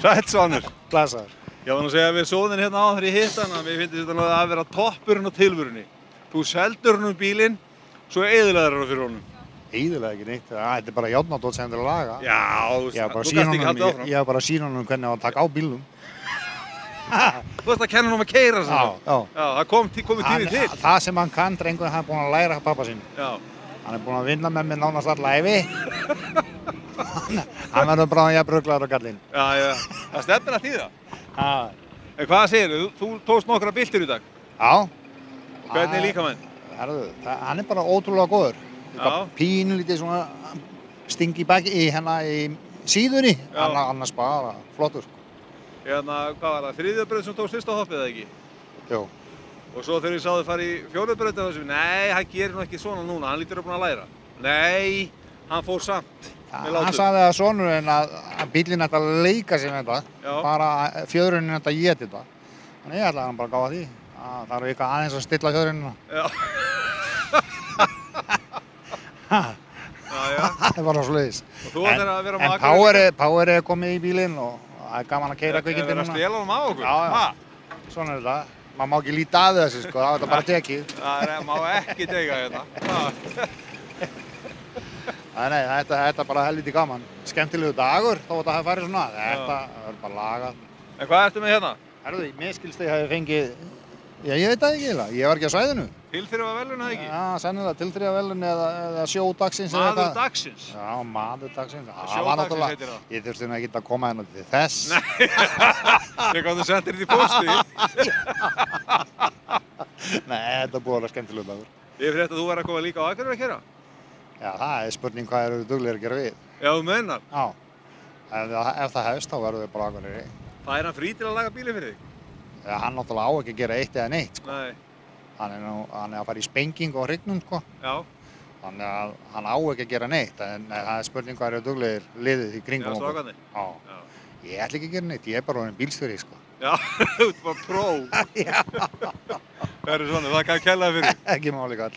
Sæll Svanur. Blessaður. Ég var nú að segja við soninn hérna á þegar ég hitt hann að mér finnst þetta nú að vera toppurinn á tilvörunni. Þú seldur honum bílinn, svo eyðilegðir hann fyrir honum. Eyðilega ekki neitt. Það er bara járnadót sem þetta er að laga. Já, þú gast ekki haldið áfram. Ég var bara að sýna honum hvernig það var að taka á bílnum. Þú veist að kenna honum að keyra svona. Já. Já, það komið tími til. Það sem hann kann, drengur, hann er búinn að læra pappa sín. Já. Hann er búinn að vinna með mér nánast alla ævi. Hann verður bara jafn ruglaður á kallinn. Já. Það stefnir að þýða. Já. En hvað segirðu? Þú tókst nokkra byltur í dag. Já. Hvernig er líkaminn? Hann er bara ótrúlega góður. Já. Pínlítið svona sting í baki í síðunni. Annars bara flottur. Hérna, hvað var það? Þriðjabraut sem tókst fyrsta hoppið eða ekki? Jú. Og svo þegar ég sá þið fara í fjóruðbraut og þessu, nei, hann gerir nú ekki svona núna, hann lítur að búin að læra. Nei, hann fór samt. Hann sagði að sonurinn að bílinn ætti að leika sig með þetta. Já. Bara fjöðrunin ætti að éta þetta. Þannig ég ætlaði hann bara að gáða því. Það er eitthvað aðeins að stilla fjöðrunina. Já. Já. Það er bara svoleiðis. Og þú ættir að vera En powerið er komið í bílinn og það er gaman að keyra kvikindin núna. Það er að stela honum á okkur. Já. Svona er þetta. Maður má ekki líta að þessu sko, það er bara tekið. Það má ekki teka þetta. Nei, þetta er bara helviti gaman. Skemmtilegu dagur, þó að það hafi farið svona. Þetta er bara lagað. En hvað ertu með hérna? Herðu, mér skilst að ég hafi fengið, ég veit það ekki eiginlega, ég var ekki á svæðinu. Tilþrifaverðlaun eða ekki? Já, sennilega tilþrifaverðlaun eða sjódagsins eða eitthvað. Maður dagsins? Já, maður dagsins. Sjódagsins heitir það. Ég þurfti nú ekki að koma hérna til þess. Nei, þegar þú sendir þetta í posti. Nei, þetta er búið að vera skemmtilegur dagur. Ég frétti að þú væri að koma líka á Akureyri að keyra. Já, það er spurning hvað eru duglegir að gera við. Já, þú meinar? Já. Ef það hefst, þá verður við bara á Akureyri. Það er hann frí til að laga bílinn fyrir þig? Já, hann náttúrulega á ekki að gera eitt eða neitt, sko. Nei. Hann er að fara í spengingu á hrygnum, sko. Já. Þannig að hann á ekki að gera neitt, en það er spurning hvað eru duglegir liðið í kringum okkur. Já, strákarnir? Já. Ég ætla ekki að gera neitt, ég er bara orðinn bílstjóri, sko. Já, þú ert bara pró. Já. Það er svona, það kann kæla fyrir. Ekki máli kall.